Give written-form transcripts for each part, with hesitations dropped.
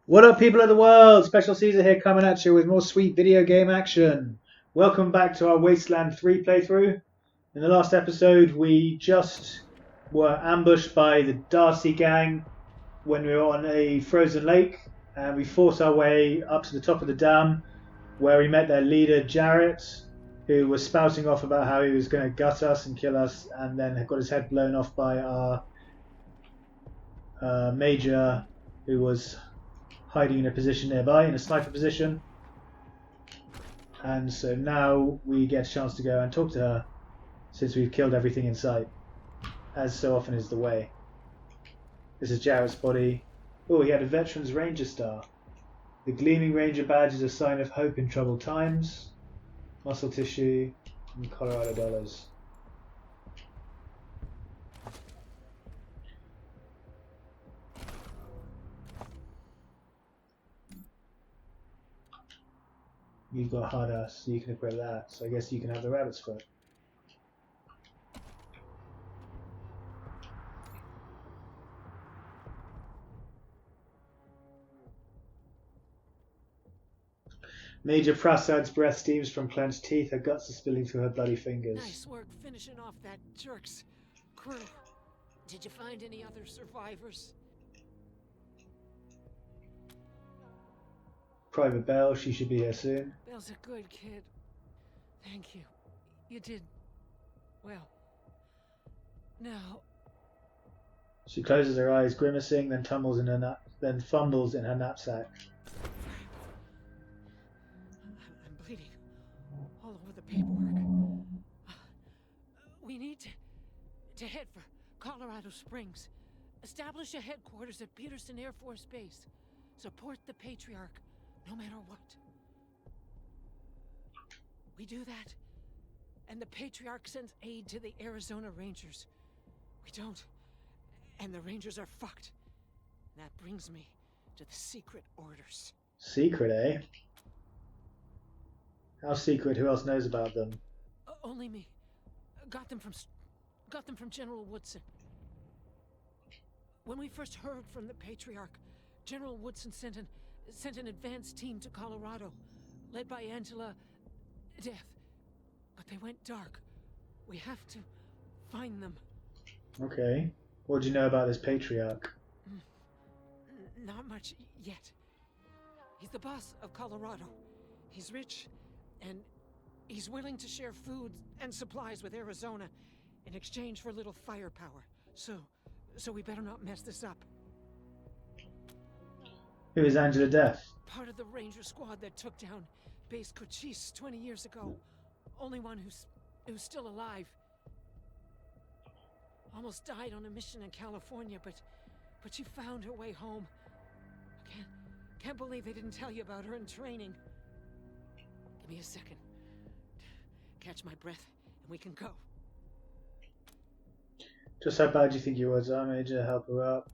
What up, people of the world? Special Caesar here coming at you with more sweet video game action. Welcome back to our Wasteland 3 playthrough. In the last episode, we just were ambushed by the Darcy gang when we were on a frozen lake, and we fought our way up to the top of the dam where we met their leader, Jarrett, who was spouting off about how he was going to gut us and kill us, and then got his head blown off by our major, who was hiding in a position nearby, in a sniper position. And so now we get a chance to go and talk to her, since we've killed everything in sight, as so often is the way. This is Jarrett's body. Oh, he had a Veterans Ranger star. The gleaming Ranger badge is a sign of hope in troubled times. Muscle tissue and Colorado dollars. You've got hard ass, so you can equip that. So I guess you can have the rabbit's foot. Major Prasad's breath steams from clenched teeth. Her guts are spilling through her bloody fingers. Nice work finishing off that jerk's crew. Did you find any other survivors? Private Bell, she should be here soon. Bell's a good kid. Thank you. You did well. Now She closes her eyes, grimacing, then fumbles in her knapsack. I'm bleeding all over the paperwork. We need to head for Colorado Springs. Establish a headquarters at Peterson Air Force Base. Support the Patriarch, no matter what. We do that, and the Patriarch sends aid to the Arizona Rangers. We don't, and the Rangers are fucked. That brings me to the secret orders. Secret, eh? How secret? Who else knows about them? Only me. Got them from General Woodson. When we first heard from the Patriarch, General Woodson sent an advance team to Colorado, led by Angela Death. But they went dark. We have to find them. Okay. What do you know about this Patriarch? Not much yet. He's the boss of Colorado. He's rich, and he's willing to share food and supplies with Arizona in exchange for a little firepower. So we better not mess this up. Who is Angela Death? Part of the Ranger squad that took down Base Cochise 20 years ago. Only one who's still alive. Almost died on a mission in California, but she found her way home. Can't believe they didn't tell you about her in training. Give me a second. Catch my breath, and we can go. Just how bad do you think you was, huh, Major? Help her up.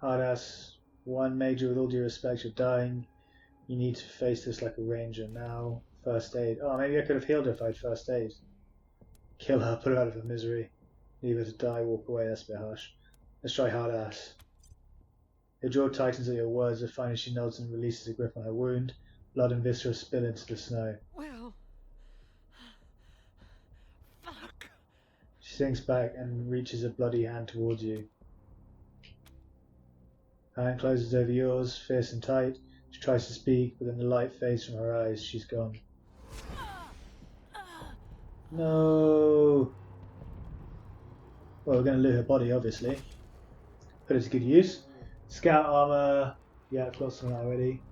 Hard ass. One, Major, with all due respect, you're dying. You need to face this like a Ranger now. First aid. Oh, maybe I could have healed her if I had first aid. Kill her, put her out of her misery. Leave her to die, walk away, that's a bit harsh. Let's try hard ass. Her jaw tightens at your words, but finally she nods and releases a grip on her wound. Blood and viscera spill into the snow. Well... Fuck! She sinks back and reaches a bloody hand towards you. Her hand closes over yours, fierce and tight. She tries to speak, but then the light fades from her eyes. She's gone. No! Well, we're going to loot her body, obviously. Put it to good use. Scout armor. Yeah, I've got some of that already.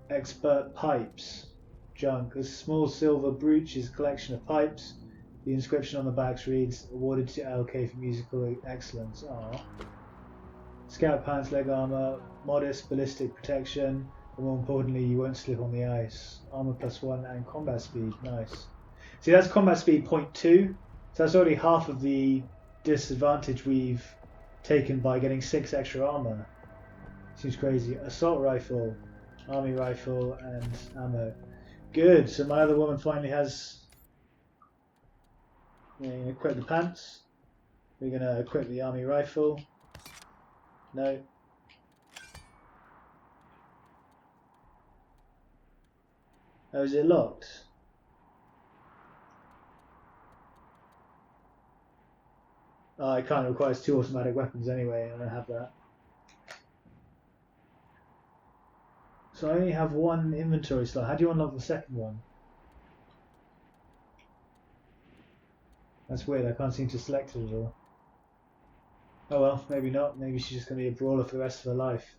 Expert pipes. Junk. A small silver brooch is a collection of pipes. The inscription on the back reads, awarded to LK for musical excellence. Aww. Scout pants, leg armor, modest ballistic protection, but more importantly, you won't slip on the ice. Armor +1 and combat speed. Nice. See, that's combat speed 0.2, so that's already half of the disadvantage we've taken by getting 6 extra armor. Seems crazy. Assault rifle, army rifle, and ammo. Good. So my other woman finally has. We're going to equip the pants. We're going to equip the army rifle. No. Oh, is it locked? Oh, it kind of requires 2 automatic weapons anyway, I don't have that. So I only have 1 inventory slot. How do you unlock the second one? That's weird, I can't seem to select it at all. Oh well, maybe not. Maybe she's just going to be a brawler for the rest of her life.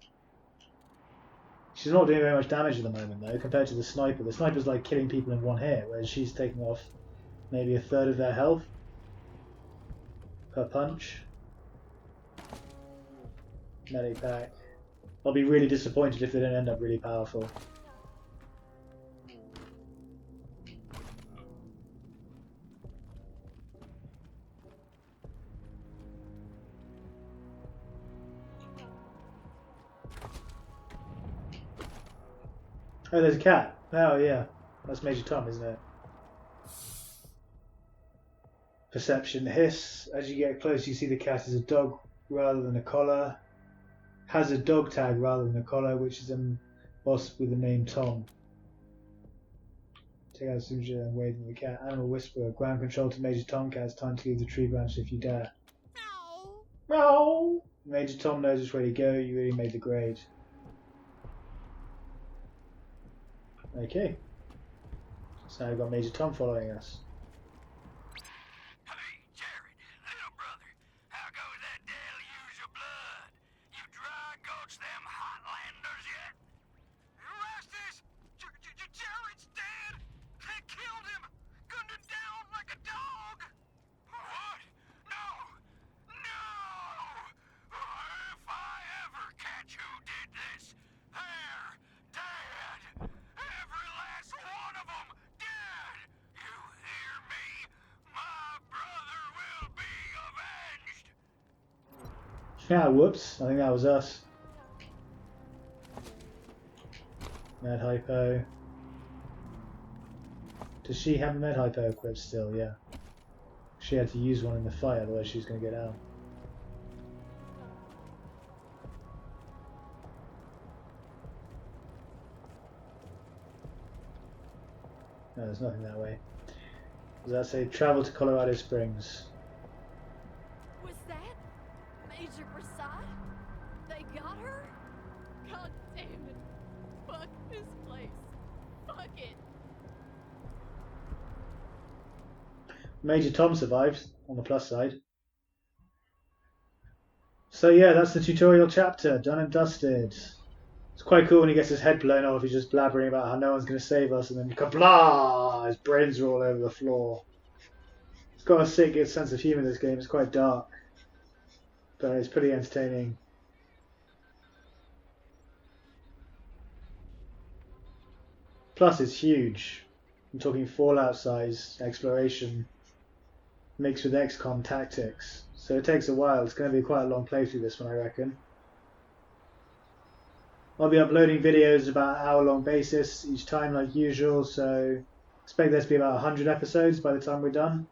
She's not doing very much damage at the moment though, compared to the sniper. The sniper's like killing people in 1 hit, whereas she's taking off maybe 1/3 of their health per punch. Medic pack. I'll be really disappointed if they don't end up really powerful. Oh, there's a cat. Oh yeah, that's Major Tom, isn't it? Perception hiss. As you get close, you see the cat is a dog rather than a collar. Has a dog tag rather than a collar, which is a boss with the name Tom. Take out Suja and wave at the cat. Animal whisperer. Ground control to Major Tom. Cat's time to leave the tree branch if you dare. Meow. Major Tom knows which way to go. You really made the grade. Okay. So now we've got Major Tom following us. Hey, Jared, little brother, how goes that deluge of blood? You dry gulch them Hotlanders yet? Rastus! Jared's dead! They killed him! Gunned him down like a dog! What? No! No! If I ever catch who did this, they're dead! Every last one of them dead! You hear me? My brother will be avenged! Ah, whoops. I think that was us. Med hypo. Does she have a med hypo equipped still? Yeah. She had to use one in the fight, otherwise she was going to get out. No, there's nothing that way. Does that say travel to Colorado Springs? Was that Major Prasad? They got her? God damn it. Fuck this place. Fuck it. Major Tom survived, on the plus side. So yeah, that's the tutorial chapter, done and dusted. It's quite cool when he gets his head blown off, he's just blabbering about how no one's going to save us, and then kablah! His brains are all over the floor. It's got a sick good sense of humour, this game. It's quite dark, but it's pretty entertaining. Plus it's huge. I'm talking Fallout size exploration mixed with XCOM tactics. So it takes a while. It's going to be quite a long playthrough, this one, I reckon. I'll be uploading videos about an hour-long basis each time, like usual, so expect there to be about 100 episodes by the time we're done.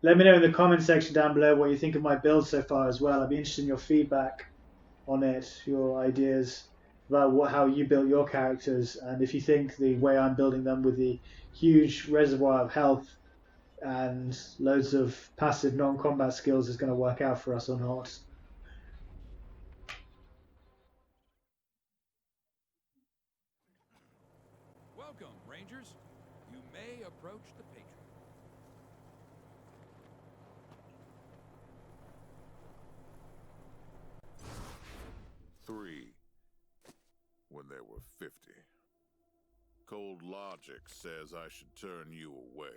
Let me know in the comment section down below what you think of my build so far as well. I'd be interested in your feedback on it, your ideas about how you built your characters, and if you think the way I'm building them with the huge reservoir of health and loads of passive non-combat skills is going to work out for us or not. Welcome, Rangers. You may approach the Patriarch. 3 when there were 50. Cold logic says I should turn you away.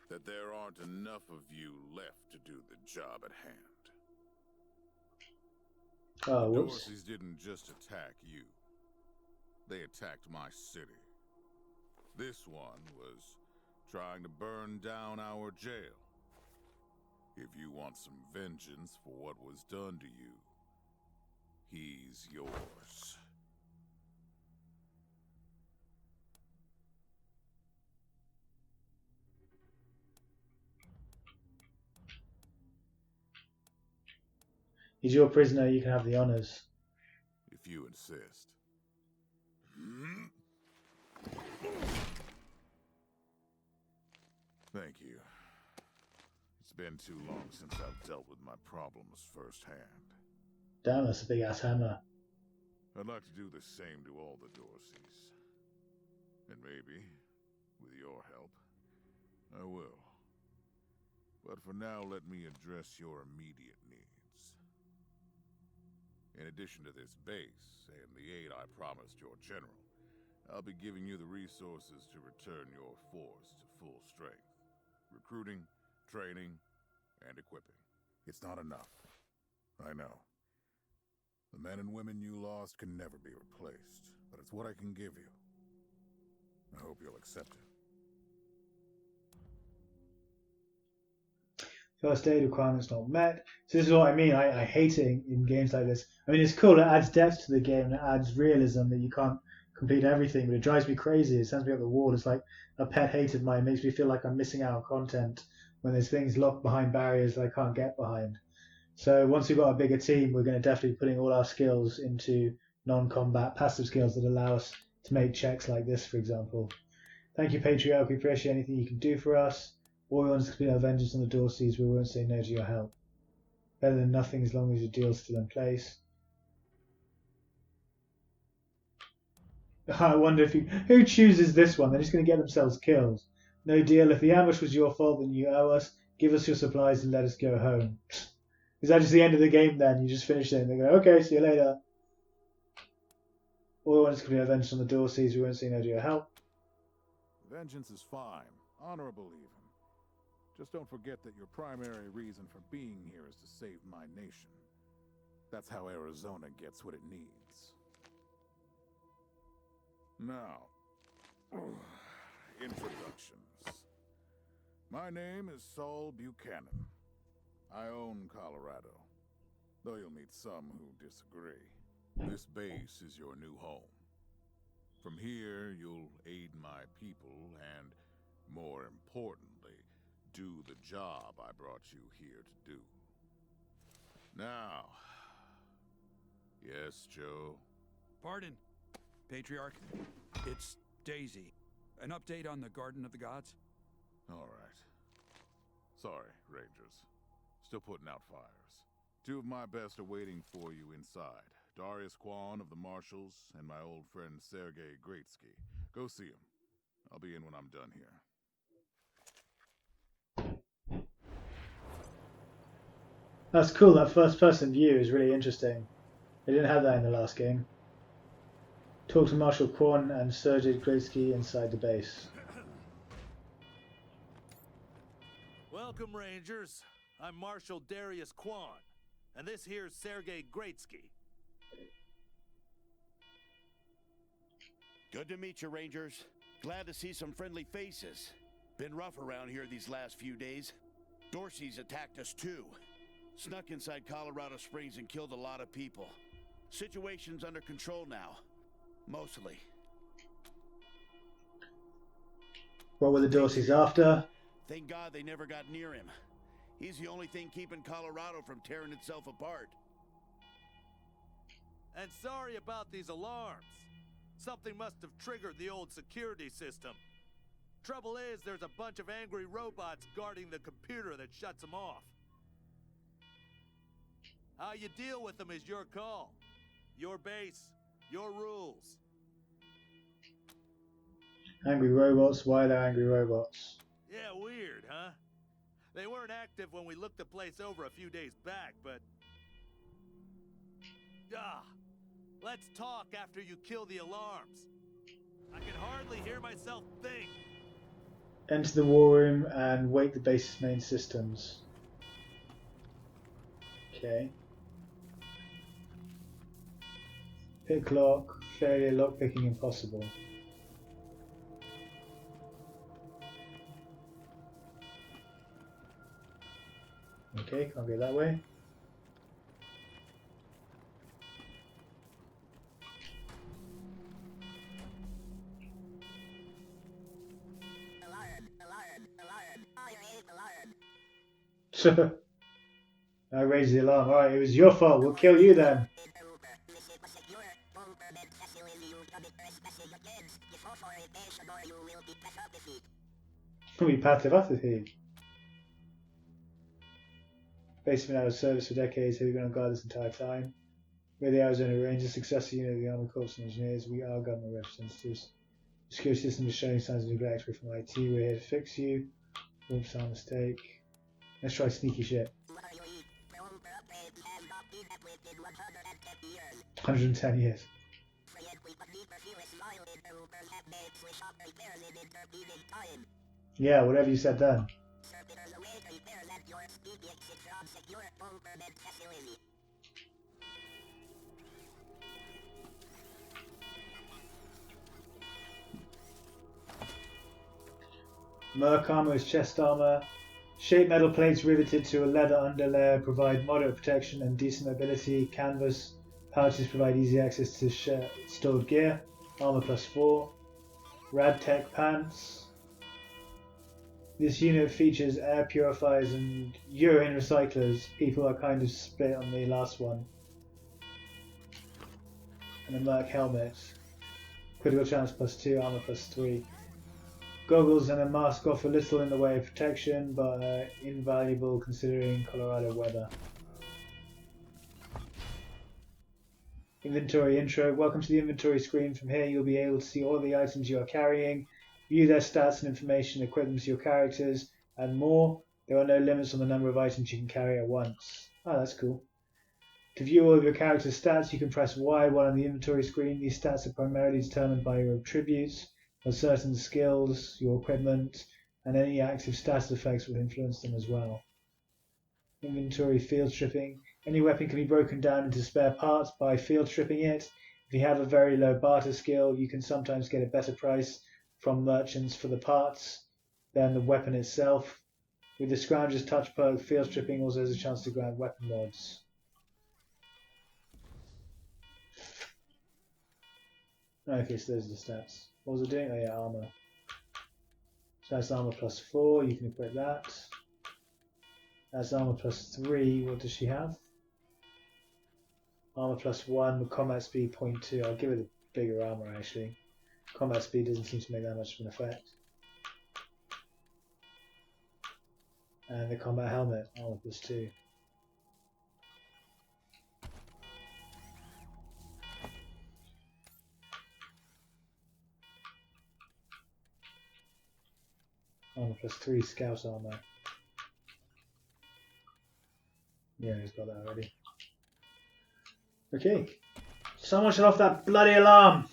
That there aren't enough of you left to do the job at hand. Oh, whoops. Dorseys didn't just attack you. They attacked my city. This one was trying to burn down our jail. If you want some vengeance for what was done to you, he's yours. He's your prisoner, you can have the honors. If you insist. Thank you. It's been too long since I've dealt with my problems firsthand. Damn, that's a big ass hammer. I'd like to do the same to all the Dorseys. And maybe, with your help, I will. But for now, let me address your immediate needs. In addition to this base, and the aid I promised your general, I'll be giving you the resources to return your force to full strength. Recruiting, training, and equipping. It's not enough. I know. The men and women you lost can never be replaced, but it's what I can give you. I hope you'll accept it. First aid requirements not met. So this is what I mean. I hate it in games like this. I mean, it's cool. It adds depth to the game and it adds realism that you can't complete everything, but it drives me crazy. It sends me up the wall. It's like a pet hate of mine. It makes me feel like I'm missing out on content when there's things locked behind barriers that I can't get behind. So once we've got a bigger team, we're going to definitely be putting all our skills into non-combat passive skills that allow us to make checks like this, for example. Thank you, Patriarch. We appreciate anything you can do for us. All we want is to complete our vengeance on the Dorseys. We won't say no to your help. Better than nothing as long as your deal's still in place. I wonder if who chooses this one? They're just going to get themselves killed. No deal. If the ambush was your fault, then you owe us. Give us your supplies and let us go home. Is that just the end of the game then? You just finish it and they go, okay, see you later. All we want is to complete our vengeance on the Dorseys. We won't say no to your help. Vengeance is fine. Honorable even. Just don't forget that your primary reason for being here is to save my nation. That's how Arizona gets what it needs. Now, introductions. My name is Saul Buchanan. I own Colorado, though you'll meet some who disagree. This base is your new home. From here, you'll aid my people and, more importantly, do the job I brought you here to do. Now, yes, Joe? Pardon, Patriarch. It's Daisy. An update on the Garden of the Gods? All right. Sorry, Rangers. Still putting out fires. Two of my best are waiting for you inside. Darius Kwan of the Marshals and my old friend Sergei Greatsky. Go see him. I'll be in when I'm done here. That's cool. That first-person view is really interesting. They didn't have that in the last game. Talk to Marshal Kwan and Sergei Greatsky inside the base. Welcome, Rangers. I'm Marshal Darius Kwan, and this here's Sergei Greatsky. Good to meet you, Rangers. Glad to see some friendly faces. Been rough around here these last few days. Dorseys attacked us too. Snuck inside Colorado Springs and killed a lot of people. Situation's under control now. Mostly. What were the Dorseys after? Thank God they never got near him. He's the only thing keeping Colorado from tearing itself apart. And sorry about these alarms. Something must have triggered the old security system. Trouble is, there's a bunch of angry robots guarding the computer that shuts them off. How you deal with them is your call. Your base, your rules. Angry robots? Why are there angry robots? Yeah, weird, huh? They weren't active when we looked the place over a few days back, but... let's talk after you kill the alarms. I can hardly hear myself think. Enter the war room and wake the base's main systems. Okay. Pick lock. Failure. Lock picking impossible. Okay, can't go that way. I raised the alarm. Alright, it was your fault. We'll kill you then. We'll be post-apocalyptic. Basically out of service for decades, have you been on guard this entire time? We're the Arizona Rangers, successor unit of the Army Corps and Engineers. We are government representatives. The security system is showing signs of neglect. We're from IT. We're here to fix you. Oops, our mistake. Let's try sneaky shit. 110 years. Yeah, whatever you said then. Merc armor is chest armor. Shaped metal plates riveted to a leather underlayer provide moderate protection and decent mobility. Canvas pouches provide easy access to stored gear. Armor +4. Radtech pants. This unit features air purifiers and urine recyclers. People are kind of split on the last one. And a Merc helmet. Critical chance +2, armor +3. Goggles and a mask offer little in the way of protection, but are invaluable considering Colorado weather. Inventory intro. Welcome to the inventory screen. From here you'll be able to see all of the items you are carrying, view their stats and information, equip them to your characters, and more. There are no limits on the number of items you can carry at once. Oh, that's cool. To view all of your character's stats, you can press Y while on the inventory screen. These stats are primarily determined by your attributes, or certain skills, your equipment, and any active status effects will influence them as well. Inventory field stripping. Any weapon can be broken down into spare parts by field stripping it. If you have a very low barter skill, you can sometimes get a better price from merchants for the parts than the weapon itself. With the Scrounger's touch perk, field stripping also has a chance to grant weapon mods. Okay, so those are the stats. What was it doing? Oh yeah, armor. So that's armor +4, you can equip that. That's armor +3, what does she have? Armor +1 with combat speed 0.2. I'll give it the bigger armor actually. Combat speed doesn't seem to make that much of an effect. And the combat helmet, armor +2. Armor +3, scout armor. Yeah, he's got that already. Okay. Someone shut off that bloody alarm!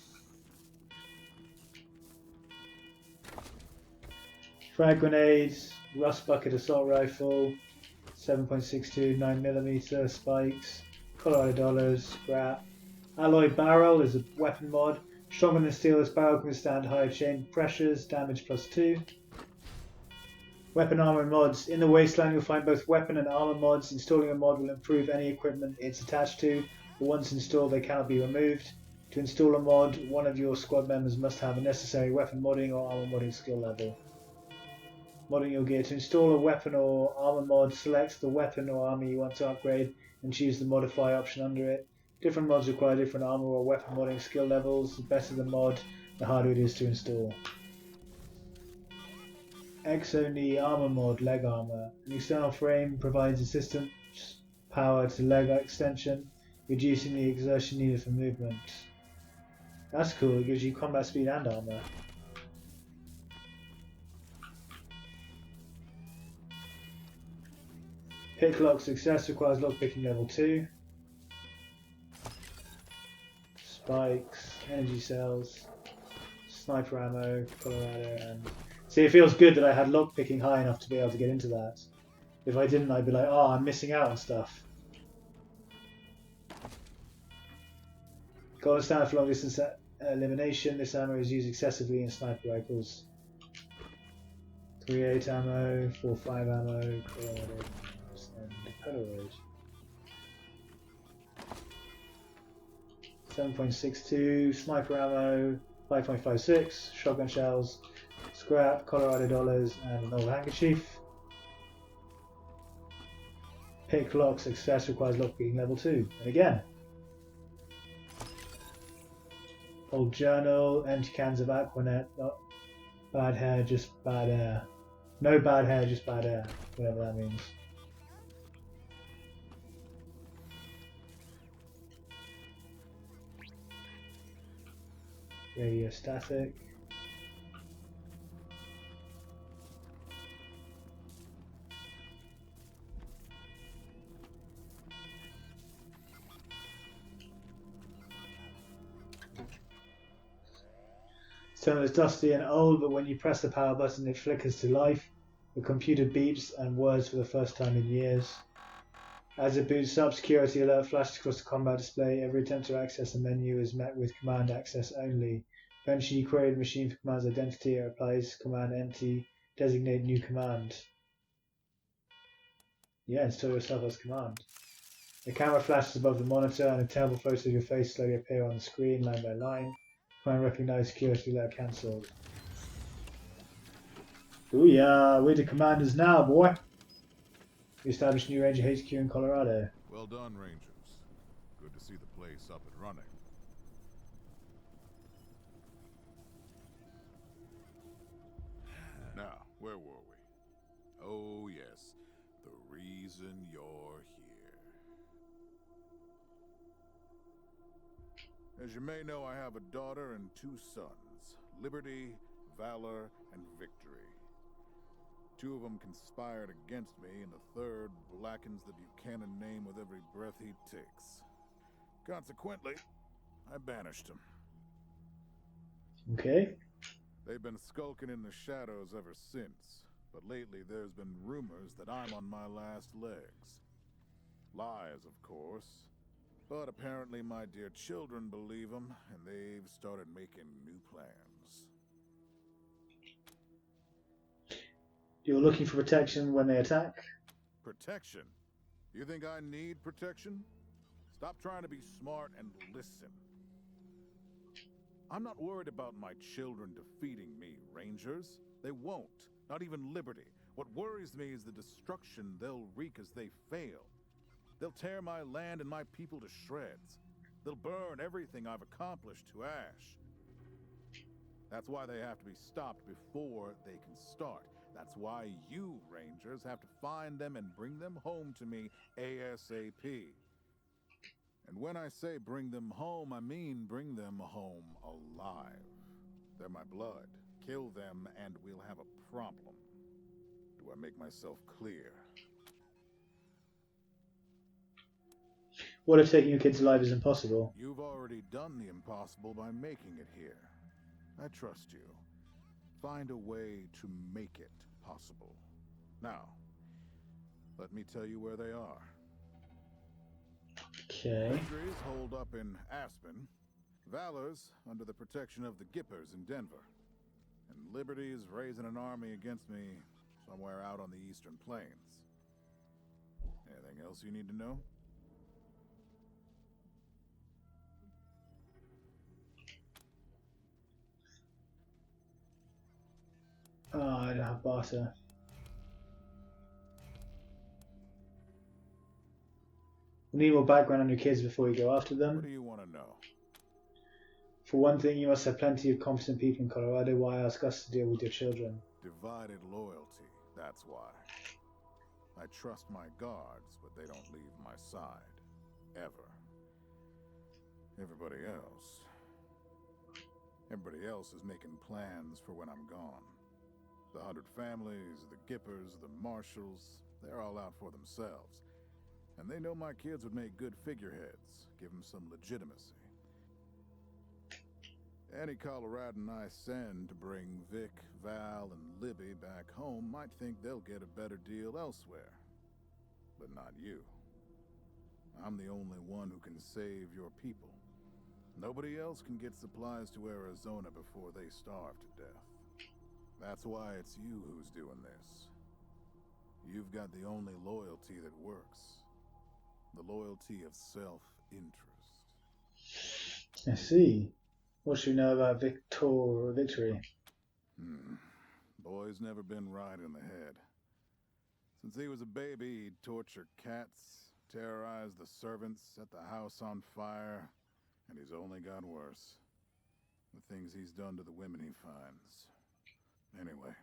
Frag grenades, rust bucket assault rifle, 7.62, 9mm spikes, Colorado dollars, scrap. Alloy barrel is a weapon mod. Stronger than steel, this barrel can withstand higher chain pressures, damage +2. Weapon armor and mods. In the Wasteland you'll find both weapon and armor mods. Installing a mod will improve any equipment it's attached to, but once installed they cannot be removed. To install a mod, one of your squad members must have a necessary weapon modding or armor modding skill level. Modding your gear. To install a weapon or armor mod, select the weapon or armor you want to upgrade and choose the modify option under it. Different mods require different armor or weapon modding skill levels. The better the mod, the harder it is to install. X-only armor mod, leg armor. An external frame provides assistance power to leg extension, reducing the exertion needed for movement. That's cool, it gives you combat speed and armor. Pick lock success requires lockpicking level 2. Spikes, energy cells, sniper ammo, Colorado, and... See, it feels good that I had lockpicking high enough to be able to get into that. If I didn't, I'd be like, oh, I'm missing out on stuff. Golden standard for long distance elimination. This ammo is used excessively in sniper rifles. 3.8 ammo, 4.5 ammo, Colorado, and Polaroid. 7.62 sniper ammo, 5.56 shotgun shells, scrap, Colorado dollars, and an old handkerchief. Pick lock success requires lockpicking level 2. And again. Old journal, empty cans of Aquanet, not bad hair, just bad air. No bad hair, just bad air. Whatever that means. Radio static. Terminal is dusty and old, but when you press the power button it flickers to life. The computer beeps and words for the first time in years. As it boots up, security alert flashes across the combat display. Every attempt to access a menu is met with command access only. Eventually you query the machine for command's identity. It replies command empty. Designate new command. Yeah, install yourself as command. The camera flashes above the monitor and a terrible photo of your face slowly appear on the screen line by line. Command recognized, security alert cancelled. Ooh yeah, we're the commanders now, boy. We established new Ranger HQ in Colorado. Well done, Rangers. Good to see the place up and running. Now, where were we? Oh yes, the reason you're here. As you may know, I have a daughter and 2 sons, Liberty, Valor, and Victory. 2 of them conspired against me, and the 3rd blackens the Buchanan name with every breath he takes. Consequently, I banished him. Okay. They've been skulking in the shadows ever since, but lately there's been rumors that I'm on my last legs. Lies, of course. But apparently my dear children believe them, and they've started making new plans. You're looking for protection when they attack? Protection? You think I need protection? Stop trying to be smart and listen. I'm not worried about my children defeating me, Rangers. They won't. Not even Liberty. What worries me is the destruction they'll wreak as they fail. They'll tear my land and my people to shreds. They'll burn everything I've accomplished to ash. That's why they have to be stopped before they can start. That's why you, Rangers, have to find them and bring them home to me ASAP. And when I say bring them home, I mean bring them home alive. They're my blood. Kill them and we'll have a problem. Do I make myself clear? What if taking your kids alive is impossible? You've already done the impossible by making it here. I trust you. Find a way to make it possible. Now, let me tell you where they are. Okay. Victory's holed up in Aspen. Valor's under the protection of the Gippers in Denver. And Liberty's raising an army against me somewhere out on the Eastern Plains. Anything else you need to know? Oh, I don't have barter. We need more background on your kids before you go after them. What do you want to know? For one thing, you must have plenty of competent people in Colorado. Why ask us to deal with your children? Divided loyalty, that's why. I trust my guards, but they don't leave my side. Ever. Everybody else is making plans for when I'm gone. The 100 families, the Gippers, the Marshals, they're all out for themselves. And they know my kids would make good figureheads, give them some legitimacy. Any Coloradan I send to bring Vic, Val, and Libby back home might think they'll get a better deal elsewhere. But not you. I'm the only one who can save your people. Nobody else can get supplies to Arizona before they starve to death. That's why it's you who's doing this. You've got the only loyalty that works. The loyalty of self-interest. I see. What should we know about Victory? Boy's never been right in the head. Since he was a baby, he'd torture cats, terrorize the servants, set the house on fire, and he's only got worse. The things he's done to the women he finds. Anyway,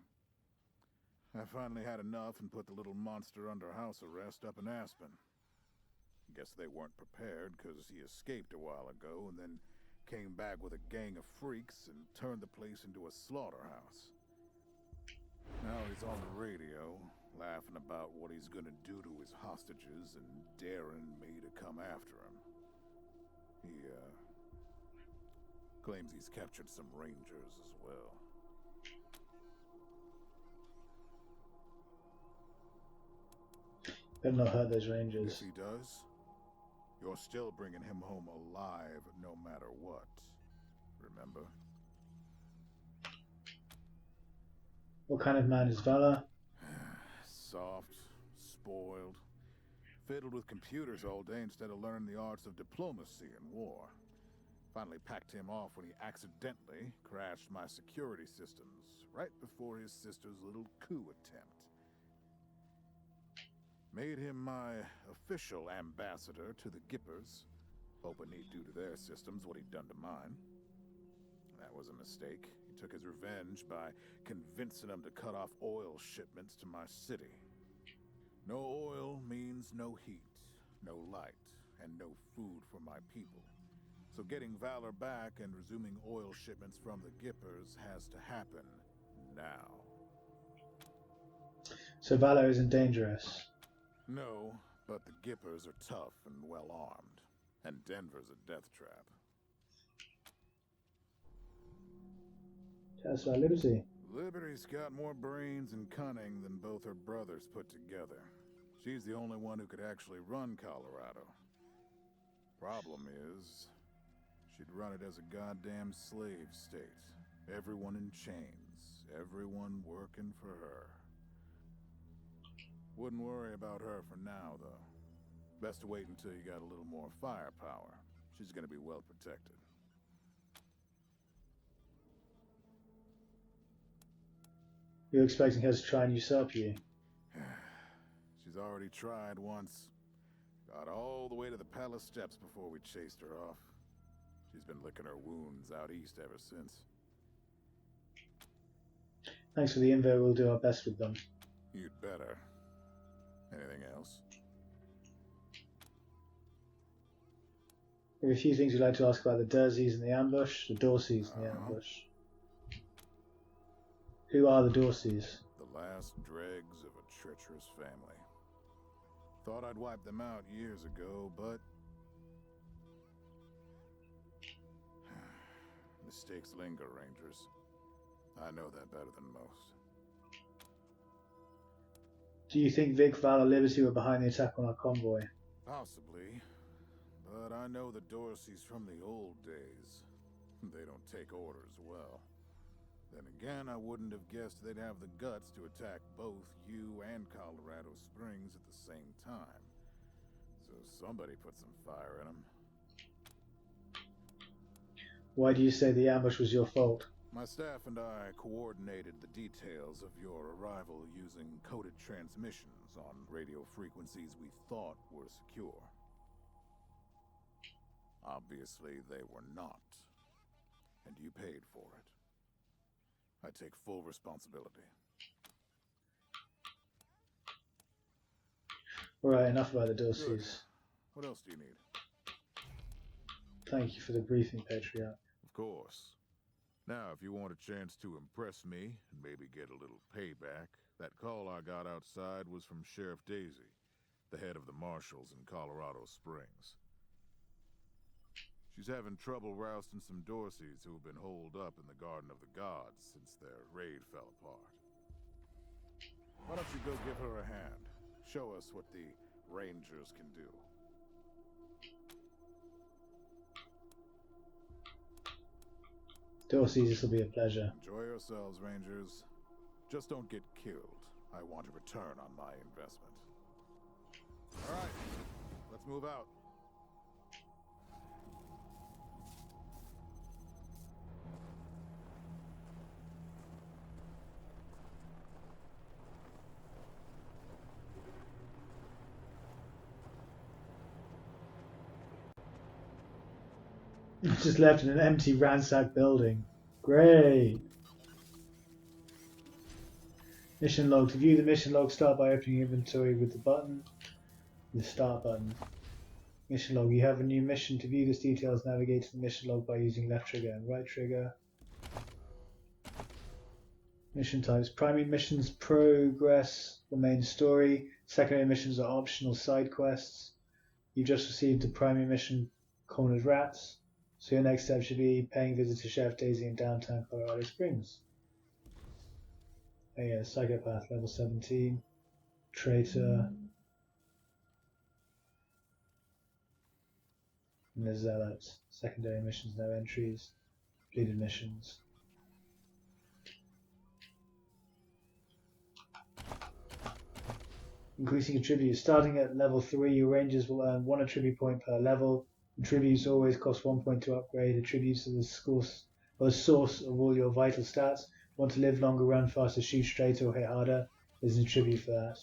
I finally had enough and put the little monster under house arrest up in Aspen. Guess they weren't prepared, because he escaped a while ago and then came back with a gang of freaks and turned the place into a slaughterhouse. Now he's on the radio, laughing about what he's gonna do to his hostages and daring me to come after him. He, claims he's captured some rangers as well. Better not hurt those If rangers. he does, you're still bringing him home alive no matter what. Remember? What kind of man is Valor? Soft, spoiled, fiddled with computers all day instead of learning the arts of diplomacy and war. Finally packed him off when he accidentally crashed my security systems right before his sister's little coup attempt. Made him my official ambassador to the Gippers, hoping he'd do to their systems what he'd done to mine. That was a mistake. He took his revenge by convincing them to cut off oil shipments to my city. No oil means no heat, no light, and no food for my people. So getting Valor back and resuming oil shipments from the Gippers has to happen now. So Valor isn't dangerous. No, but the Gippers are tough and well-armed, and Denver's a death trap. Tell us about Liberty. Liberty's got more brains and cunning than both her brothers put together. She's the only one who could actually run Colorado. Problem is, she'd run it as a goddamn slave state. Everyone in chains, everyone working for her. Wouldn't worry about her for now, though. Best to wait until you got a little more firepower. She's gonna be well protected. You're expecting her to try and usurp you? She's already tried once. Got all the way to the palace steps before we chased her off. She's been licking her wounds out east ever since. Thanks for the info, we'll do our best with them. You'd better. Anything else? There are a few things we'd like to ask about the Durseys in the ambush, the Dorseys in the ambush. Who are the Dorseys? The last dregs of a treacherous family. Thought I'd wiped them out years ago, but mistakes linger, Rangers. I know that better than most. Do you think Vic, Val, or Liberty were behind the attack on our convoy? Possibly, but I know the Dorseys from the old days. They don't take orders well. Then again, I wouldn't have guessed they'd have the guts to attack both you and Colorado Springs at the same time. So somebody put some fire in them. Why do you say the ambush was your fault? My staff and I coordinated the details of your arrival using coded transmissions on radio frequencies we thought were secure. Obviously, they were not. And you paid for it. I take full responsibility. Alright, enough about the Good. Dorseys. What else do you need? Thank you for the briefing, Patriarch. Of course. Now, if you want a chance to impress me and maybe get a little payback, that call I got outside was from Sheriff Daisy, the head of the marshals in Colorado Springs. She's having trouble rousting some Dorseys who have been holed up in the Garden of the Gods since their raid fell apart. Why don't you go give her a hand? Show us what the Rangers can do. Dorseys, this will be a pleasure. Enjoy yourselves, Rangers. Just don't get killed. I want a return on my investment. All right, let's move out. Just left in an empty, ransacked building. Great. Mission log. To view the mission log, start by opening inventory with the button. The start button. Mission log. You have a new mission. To view this details, navigate to the mission log by using left trigger and right trigger. Mission types. Primary missions progress the main story. Secondary missions are optional side quests. You've just received the primary mission, Cornered Rats. So your next step should be paying visit to Chef Daisy in downtown Colorado Springs. Oh yeah, Psychopath, level 17. Traitor. And the Zealot. Secondary missions, no entries. Completed missions. Increasing attributes. Starting at level 3, your rangers will earn 1 attribute point per level. Attributes always cost 1 point to upgrade. Attributes are the source of all your vital stats. Want to live longer, run faster, shoot straighter, or hit harder? There's an attribute for that.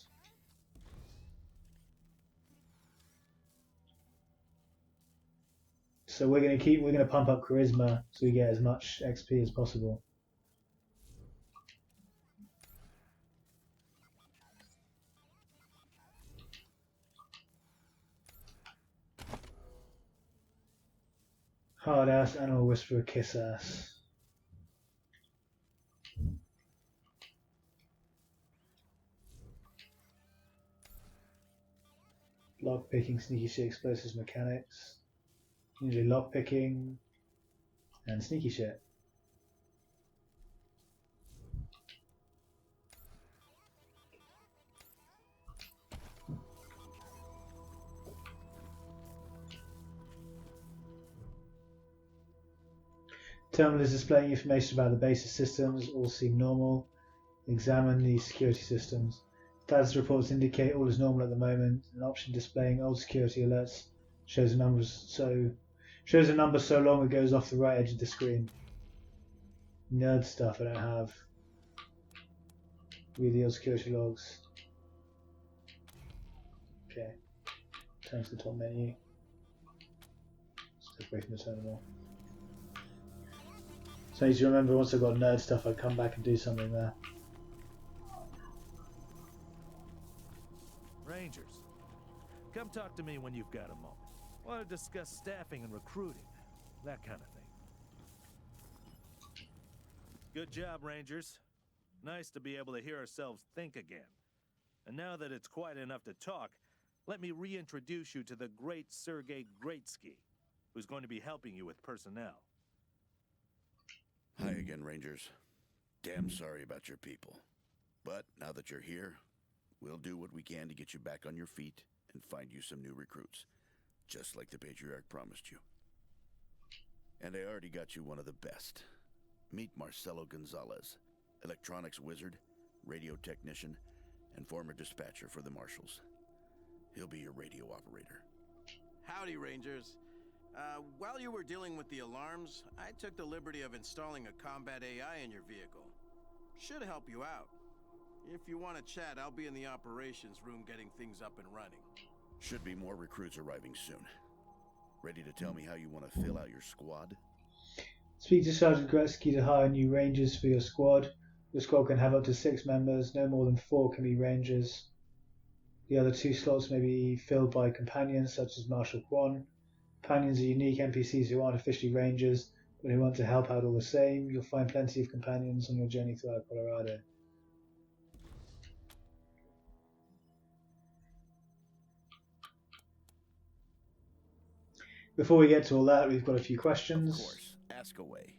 So we're gonna pump up charisma so we get as much XP as possible. Hard ass, animal whisperer, kiss ass. Lock picking, sneaky shit, explosives, mechanics. Usually lock picking and sneaky shit. Terminal is displaying information about the base's systems. All seem normal. Examine the security systems. Status reports indicate all is normal at the moment. An option displaying old security alerts shows a number so long it goes off the right edge of the screen. Nerd stuff I don't have. Read the old security logs. Okay. Turn to the top menu. Step away from the terminal. So I need to remember once I've got nerd stuff, I'd come back and do something there. Rangers, come talk to me when you've got a moment. Want to discuss staffing and recruiting, that kind of thing. Good job, Rangers. Nice to be able to hear ourselves think again. And now that it's quiet enough to talk, let me reintroduce you to the great Sergei Greatsky, who's going to be helping you with personnel. Hi again, Rangers. Damn sorry about your people. But now that you're here, we'll do what we can to get you back on your feet and find you some new recruits, just like the Patriarch promised you. And I already got you one of the best. Meet Marcelo Gonzalez, electronics wizard, radio technician, and former dispatcher for the Marshals. He'll be your radio operator. Howdy, Rangers. While you were dealing with the alarms, I took the liberty of installing a combat AI in your vehicle. Should help you out. If you want to chat, I'll be in the operations room getting things up and running. Should be more recruits arriving soon. Ready to tell me how you want to fill out your squad? Speak to Sergeant Gretzky to hire new rangers for your squad. Your squad can have up to 6 members. No more than 4 can be rangers. The other 2 slots may be filled by companions such as Marshal Quan. Companions are unique NPCs who aren't officially rangers, but who want to help out all the same. You'll find plenty of companions on your journey throughout Colorado. Before we get to all that, we've got a few questions. Of course. Ask away.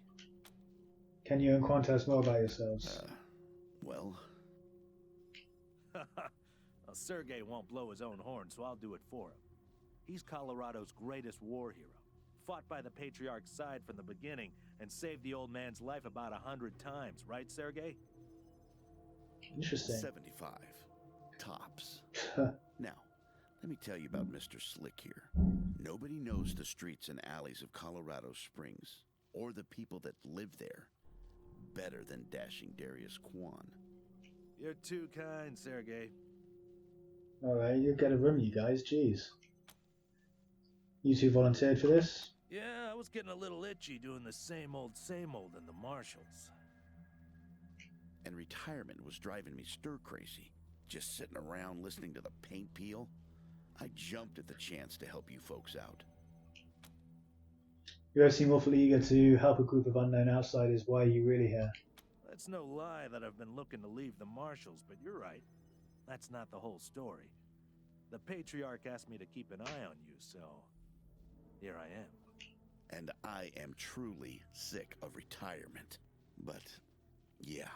Can you and Quan tell us more about yourselves? Well, Sergei won't blow his own horn, so I'll do it for him. He's Colorado's greatest war hero. Fought by the Patriarch's side from the beginning and saved the old man's life about 100 times, right, Sergei? Interesting. 75. Tops. Now, let me tell you about Mr. Slick here. Nobody knows the streets and alleys of Colorado Springs, or the people that live there, better than dashing Darius Quan. You're too kind, Sergei. Alright, you get a room, you guys. Jeez. You 2 volunteered for this? Yeah, I was getting a little itchy doing the same old in the marshals. And retirement was driving me stir-crazy. Just sitting around listening to the paint peel. I jumped at the chance to help you folks out. You both seem awfully eager to help a group of unknown outsiders. Why are you really here? It's no lie that I've been looking to leave the marshals, but you're right. That's not the whole story. The Patriarch asked me to keep an eye on you, so here I am. And I am truly sick of retirement. But, yeah,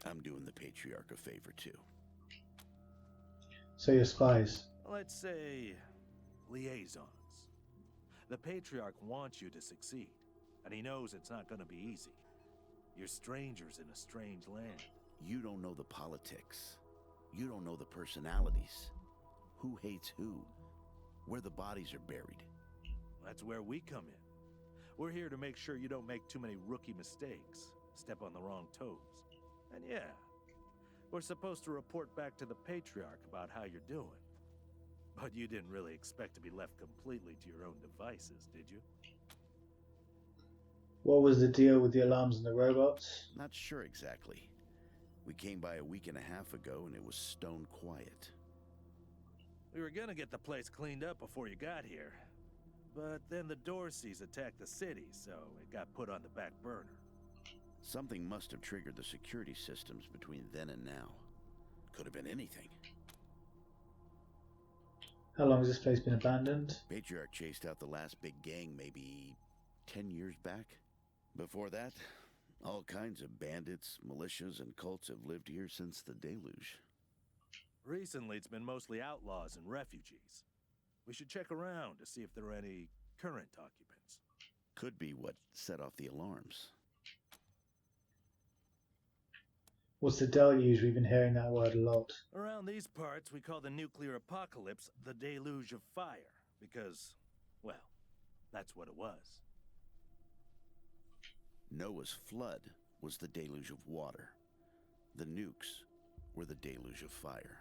I'm doing the Patriarch a favor too. So you're spies? Let's say liaisons. The Patriarch wants you to succeed, and he knows it's not going to be easy. You're strangers in a strange land. You don't know the politics. You don't know the personalities. Who hates who? Where the bodies are buried. That's where we come in. We're here to make sure you don't make too many rookie mistakes, step on the wrong toes. And yeah, we're supposed to report back to the Patriarch about how you're doing. But you didn't really expect to be left completely to your own devices, did you? What was the deal with the alarms and the robots? Not sure exactly. We came by a week and a half ago and it was stone quiet. We were gonna get the place cleaned up before you got here. But then the Dorseys attacked the city, so it got put on the back burner. Something must have triggered the security systems between then and now. Could have been anything. How long has this place been abandoned? Patriarch chased out the last big gang maybe 10 years back. Before that, all kinds of bandits, militias, and cults have lived here since the deluge. Recently, it's been mostly outlaws and refugees. We should check around to see if there are any current occupants. Could be what set off the alarms. What's the deluge? We've been hearing that word a lot. Around these parts, we call the nuclear apocalypse the deluge of fire, because, well, that's what it was. Noah's flood was the deluge of water. The nukes were the deluge of fire.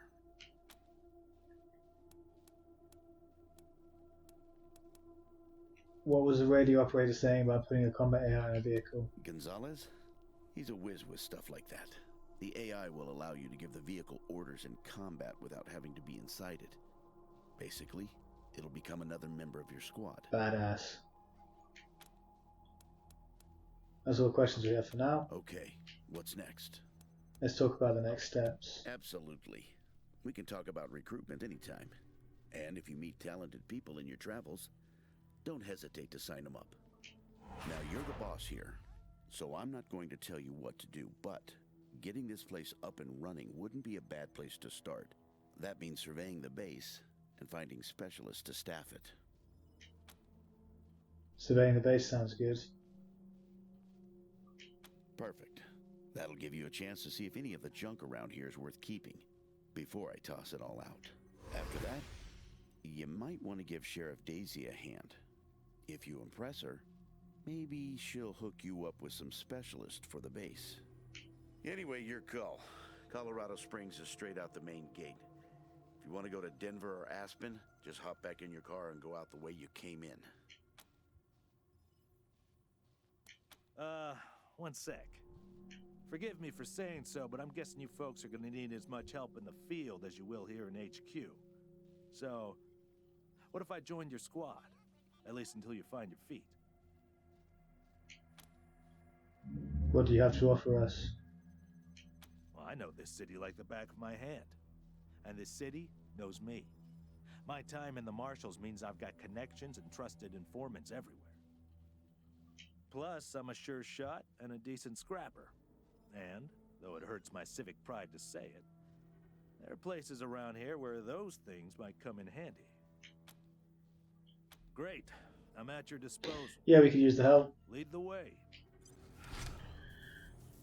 What was the radio operator saying about putting a combat AI in a vehicle? Gonzalez? He's a whiz with stuff like that. The AI will allow you to give the vehicle orders in combat without having to be inside it. Basically, it'll become another member of your squad. Badass. That's all the questions we have for now. Okay, what's next? Let's talk about the next steps. Absolutely. We can talk about recruitment anytime. And if you meet talented people in your travels, don't hesitate to sign them up. Now, you're the boss here, so I'm not going to tell you what to do, but getting this place up and running wouldn't be a bad place to start. That means surveying the base and finding specialists to staff it. Surveying the base sounds good. Perfect. That'll give you a chance to see if any of the junk around here is worth keeping before I toss it all out. After that, you might want to give Sheriff Daisy a hand. If you impress her, maybe she'll hook you up with some specialists for the base. Anyway, your call. Colorado Springs is straight out the main gate. If you want to go to Denver or Aspen, just hop back in your car and go out the way you came in. One sec. Forgive me for saying so, but I'm guessing you folks are gonna need as much help in the field as you will here in HQ. So, what if I joined your squad? At least until you find your feet. What do you have to offer us? Well, I know this city like the back of my hand. And this city knows me. My time in the Marshals means I've got connections and trusted informants everywhere. Plus, I'm a sure shot and a decent scrapper. And, though it hurts my civic pride to say it, there are places around here where those things might come in handy. Great. I'm at your disposal. Yeah, we could use the help. Lead the way.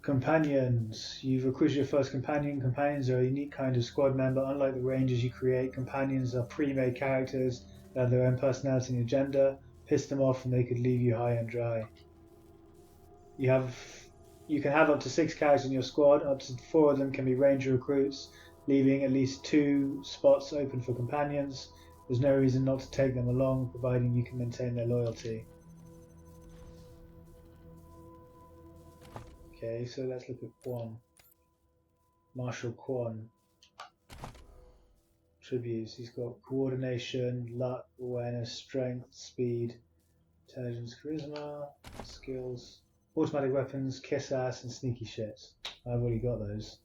Companions. You've recruited your first companion. Companions are a unique kind of squad member. Unlike the Rangers you create, companions are pre-made characters that have their own personality and agenda. Piss them off and they could leave you high and dry. You can have up to 6 characters in your squad. Up to 4 of them can be Ranger recruits, leaving at least 2 spots open for companions. There's no reason not to take them along, providing you can maintain their loyalty. Okay, so let's look at Quan. Marshal Quan. Tributes. He's got coordination, luck, awareness, strength, speed, intelligence, charisma, skills, automatic weapons, kiss ass, and sneaky shit. I've already got those.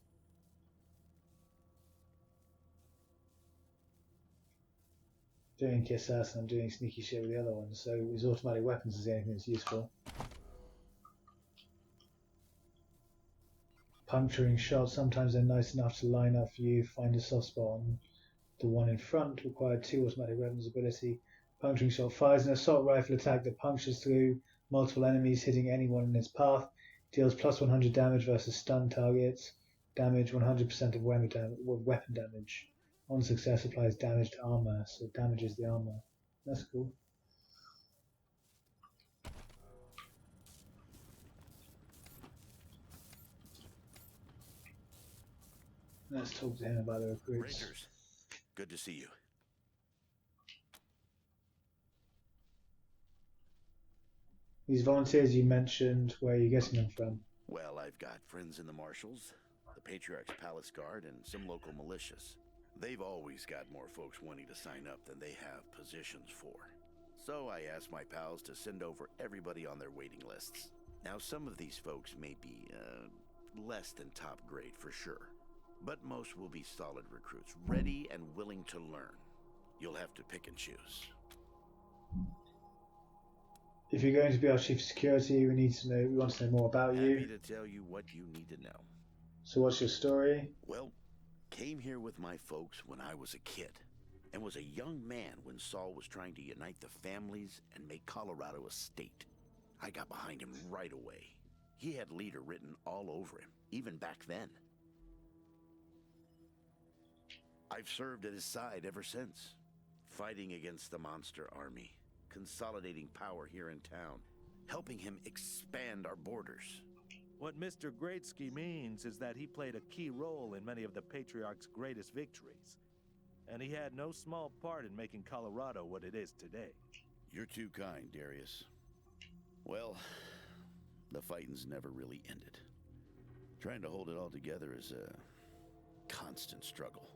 Doing kiss ass and I'm doing sneaky shit with the other one, so his automatic weapons is the only thing that's useful. Puncturing shots, sometimes they're nice enough to line up for you, find a soft spot on the one in front, required 2 automatic weapons ability. Puncturing shot fires an assault rifle attack that punctures through multiple enemies, hitting anyone in its path. Deals plus 100 damage versus stun targets. Damage 100% of weapon damage. On success applies damage to armor, so it damages the armor. That's cool. Let's talk to him about the recruits. Rangers, good to see you. These volunteers you mentioned, where are you getting them from? Well, I've got friends in the Marshals, the Patriarch's Palace Guard, and some local militias. They've always got more folks wanting to sign up than they have positions for. So I asked my pals to send over everybody on their waiting lists. Now, some of these folks may be, less than top grade for sure. But most will be solid recruits, ready and willing to learn. You'll have to pick and choose. If you're going to be our chief of security, we want to know more about you. Happy to tell you what you need to know. So what's your story? Well, came here with my folks when I was a kid, and was a young man when Saul was trying to unite the families and make Colorado a state. I got behind him right away. He had leader written all over him, even back then. I've served at his side ever since, fighting against the monster army, consolidating power here in town, helping him expand our borders. What Mr. Greatsky means is that he played a key role in many of the Patriarch's greatest victories. And he had no small part in making Colorado what it is today. You're too kind, Darius. Well, the fighting's never really ended. Trying to hold it all together is a constant struggle.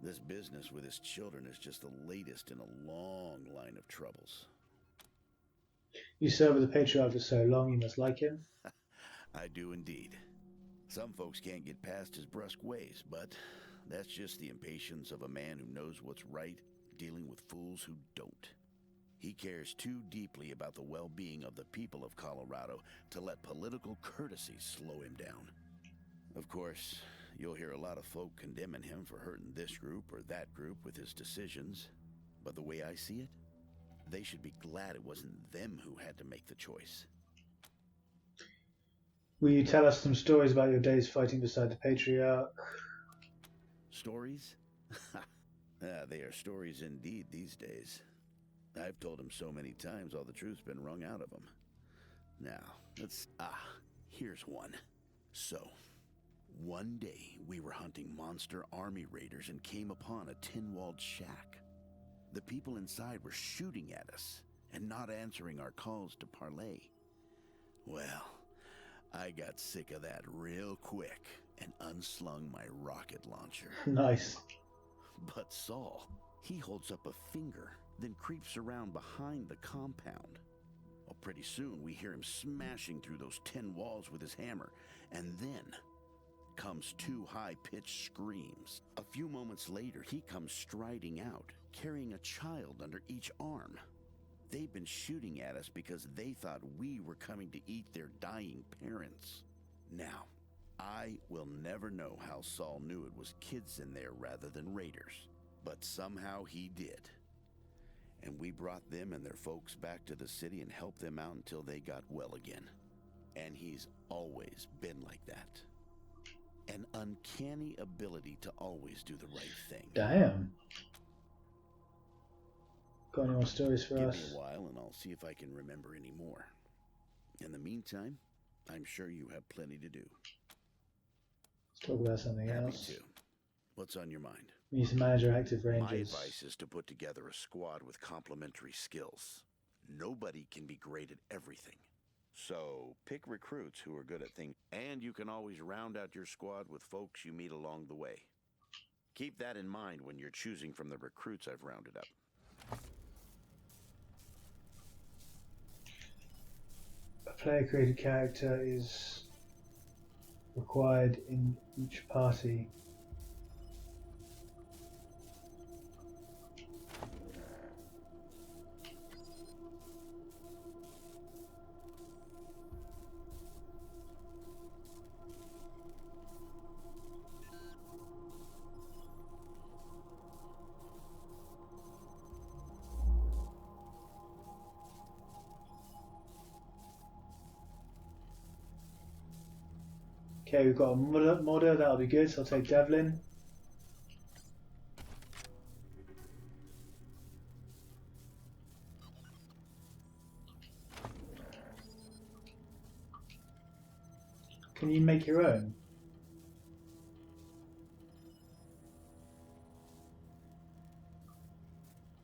This business with his children is just the latest in a long line of troubles. You served with the Patriarch for so long, you must like him. I do indeed. Some folks can't get past his brusque ways, but that's just the impatience of a man who knows what's right, dealing with fools who don't. He cares too deeply about the well-being of the people of Colorado to let political courtesy slow him down. Of course, you'll hear a lot of folk condemning him for hurting this group or that group with his decisions, but the way I see it, they should be glad it wasn't them who had to make the choice. Will you tell us some stories about your days fighting beside the Patriarch? Stories? They are stories indeed these days. I've told him so many times all the truth's been wrung out of him. Now, here's one. So, one day we were hunting monster army raiders and came upon a tin-walled shack. The people inside were shooting at us and not answering our calls to parley. Well, I got sick of that real quick and unslung my rocket launcher. Nice. But Saul, he holds up a finger, then creeps around behind the compound. Well, pretty soon we hear him smashing through those tin walls with his hammer, and then comes 2 high-pitched screams. A few moments later, he comes striding out, carrying a child under each arm. They've been shooting at us because they thought we were coming to eat their dying parents. Now, I will never know how Saul knew it was kids in there rather than raiders, but somehow he did. And we brought them and their folks back to the city and helped them out until they got well again. And he's always been like that. An uncanny ability to always do the right thing. Damn. Got any more stories for us? Give me a while and I'll see if I can remember any more. In the meantime, I'm sure you have plenty to do. Let's talk about something Happy else. to. What's on your mind? We need to manage our active My rangers. advice is to put together a squad with complementary skills. Nobody can be great at everything. So, pick recruits who are good at things, and you can always round out your squad with folks you meet along the way. Keep that in mind when you're choosing from the recruits I've rounded up. A player-created character is required in each party. Okay, we've got a modder, that'll be good, so I'll take Devlin. Can you make your own?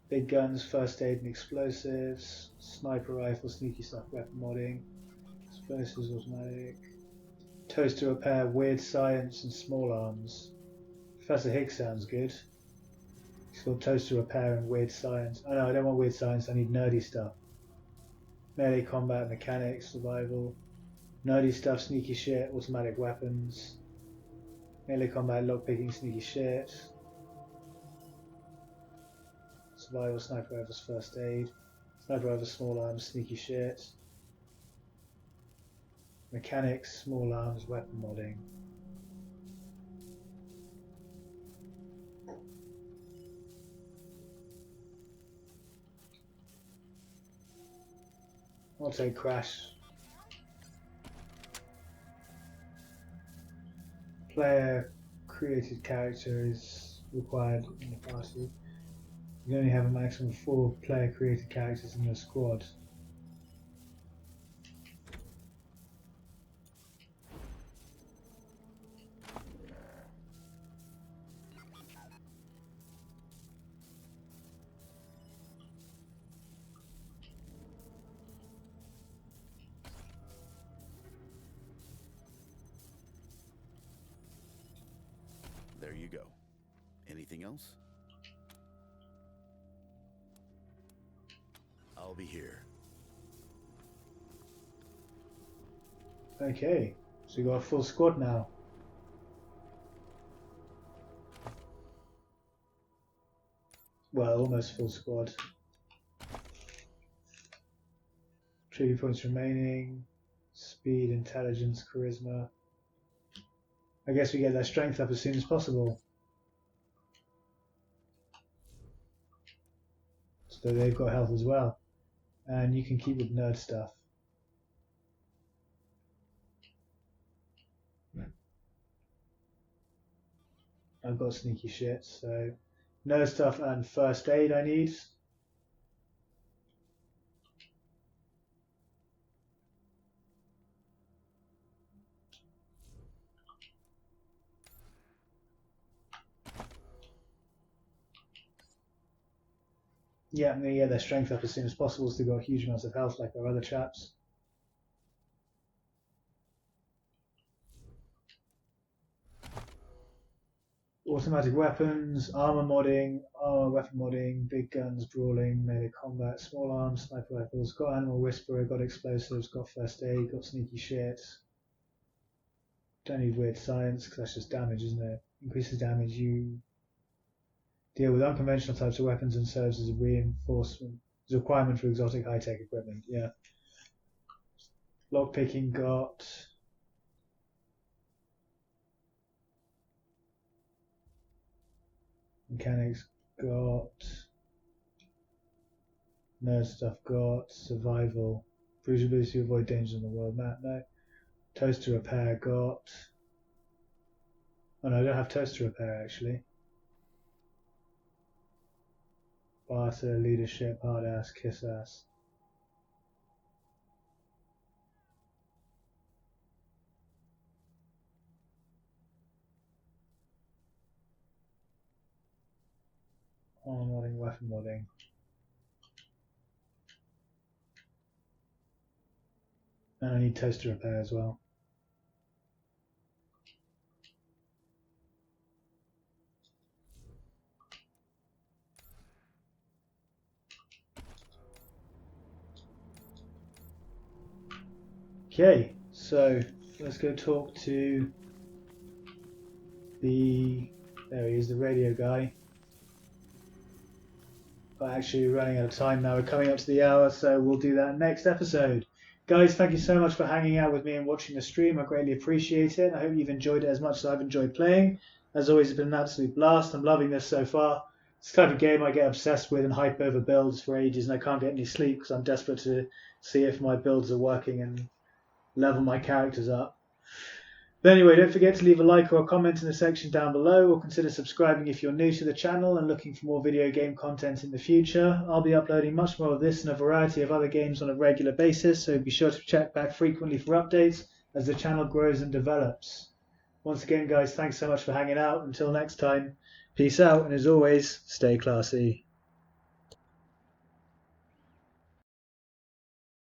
Big guns, first aid and explosives, sniper rifle, sneaky stuff, weapon modding, explosives, automatic, toaster repair, weird science and small arms. Professor Higgs sounds good. He's got toaster repair and weird science. Oh no, I don't want weird science, I need nerdy stuff. Melee combat, mechanics, survival. Nerdy stuff, sneaky shit, automatic weapons. Melee combat, lockpicking, sneaky shit. Survival, sniper rifles, first aid. Sniper rifles, small arms, sneaky shit. Mechanics, small arms, weapon modding. I'll take Crash. Player created character is required in the party. You only have a maximum of 4 player created characters in your squad. There you go. Anything else? I'll be here. Okay, so we got a full squad now. Well, almost full squad. Trivia points remaining. Speed, intelligence, charisma. I guess we get their strength up as soon as possible. So they've got health as well. And you can keep with nerd stuff. I've got sneaky shit, so nerd stuff and first aid I need. Yeah, I'm going to get their strength up as soon as possible, so they've got huge amounts of health like our other chaps. Automatic weapons, armor modding, weapon modding, big guns, brawling, melee combat, small arms, sniper rifles, got animal whisperer, got explosives, got first aid, got sneaky shit. Don't need weird science because that's just damage, isn't it? Increases damage. You deal with unconventional types of weapons and serves as a reinforcement. As a requirement for exotic high-tech equipment. Yeah. Lockpicking got. Mechanics got. Nerd stuff got. Survival. Proves ability to avoid dangers on the world map. No. Toaster repair got. Oh no, I don't have toaster repair actually. Barter, leadership, hard ass, kiss ass. modding, weapon modding. And I need toaster repair as well. Okay, so let's go talk to there he is, the radio guy. But actually running out of time now, we're coming up to the hour, so we'll do that next episode. Guys, thank you so much for hanging out with me and watching the stream. I greatly appreciate it. I hope you've enjoyed it as much as I've enjoyed playing. As always, it's been an absolute blast. I'm loving this so far. It's the type of game I get obsessed with and hype over builds for ages, and I can't get any sleep because I'm desperate to see if my builds are working and level my characters up. But anyway, don't forget to leave a like or a comment in the section down below, or consider subscribing if you're new to the channel and looking for more video game content in the future. I'll be uploading much more of this and a variety of other games on a regular basis, so be sure to check back frequently for updates as the channel grows and develops. Once again, guys, thanks so much for hanging out. Until next time, peace out, and as always, stay classy.